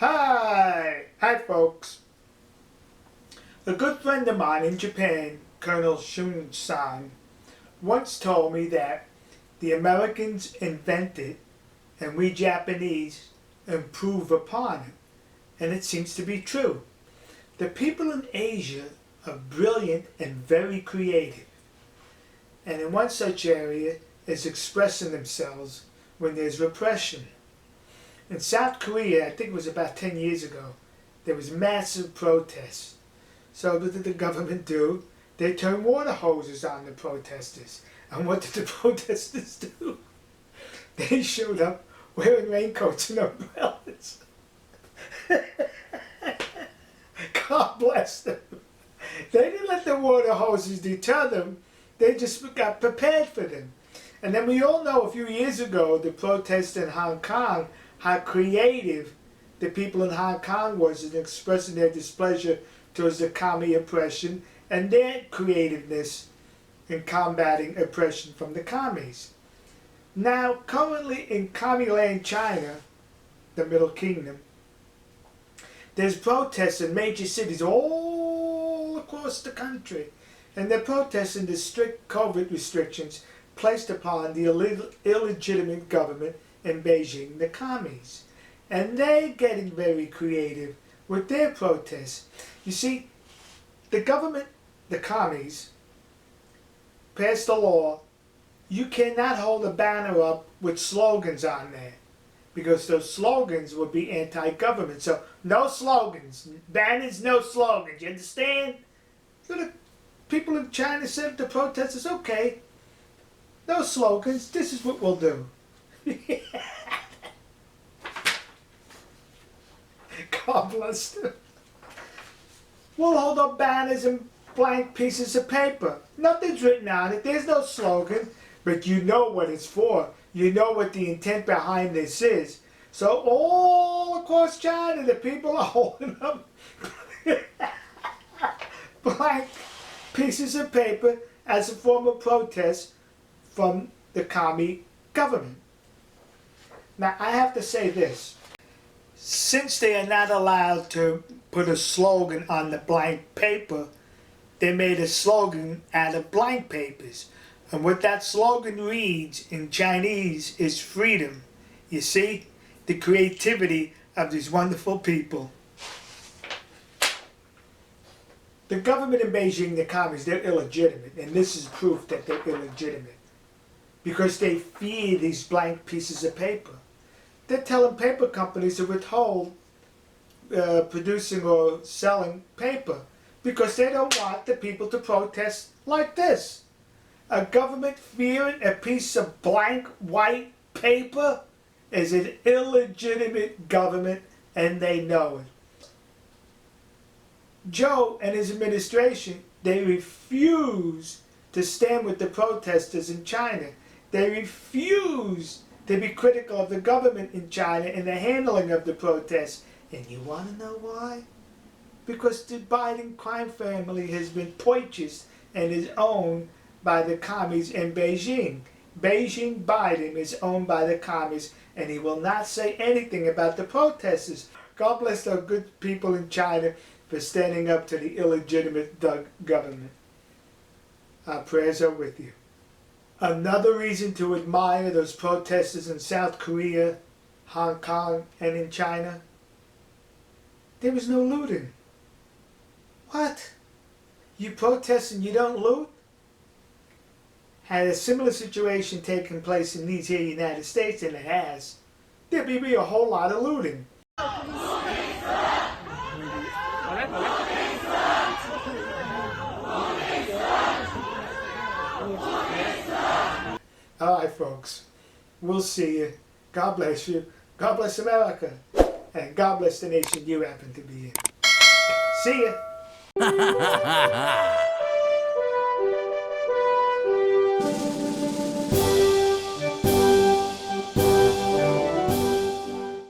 Hi folks. A good friend of mine in Japan, Colonel Shun-san, once told me that the Americans invented and we Japanese improve upon it. And it seems to be true. The people in Asia are brilliant and very creative. And in one such area is expressing themselves when there's repression. In South Korea, I think it was about 10 years ago, there was massive protests. So what did the government do? They turned water hoses on the protesters. And what did the protesters do? They showed up wearing raincoats and umbrellas. God bless them. They didn't let the water hoses deter them. They just got prepared for them. And then we all know a few years ago, the protests in Hong Kong, how creative the people in Hong Kong was in expressing their displeasure towards the commie oppression and their creativeness in combating oppression from the commies. Now, currently in commie-led China, the Middle Kingdom, there's protests in major cities all across the country, and they're protesting the strict COVID restrictions placed upon the illegitimate government in Beijing, the commies. And they're getting very creative with their protests. You see, the government, the commies, passed a law. You cannot hold a banner up with slogans on there, because those slogans would be anti-government. So no slogans, banners, no slogans, you understand? So the people in China said to the protesters, okay, no slogans, this is what we'll do. God bless them. We'll hold up banners and blank pieces of paper. Nothing's written on it, there's no slogan, but you know what it's for. You know what the intent behind this is. So all across China, the people are holding up blank pieces of paper as a form of protest from the commie government. Now, I have to say this. Since they are not allowed to put a slogan on the blank paper, they made a slogan out of blank papers. And what that slogan reads in Chinese is freedom. You see, the creativity of these wonderful people. The government in Beijing, the commies, they're illegitimate. And this is proof that they're illegitimate. Because they fear these blank pieces of paper. They're telling paper companies to withhold producing or selling paper because they don't want the people to protest like this. A government fearing a piece of blank white paper is an illegitimate government, and they know it. Joe and his administration, they refuse to stand with the protesters in China. They refuse to be critical of the government in China and the handling of the protests. And you want to know why? Because the Biden crime family has been purchased and is owned by the commies in Beijing. Beijing Biden is owned by the commies, and he will not say anything about the protesters. God bless the good people in China for standing up to the illegitimate government. Our prayers are with you. Another reason to admire those protesters in South Korea, Hong Kong, and in China, there was no looting. What? You protest and you don't loot? Had a similar situation taken place in these here United States, and it has, there'd be a whole lot of looting. Alright folks, we'll see you. God bless you. God bless America. And God bless the nation you happen to be in. See ya.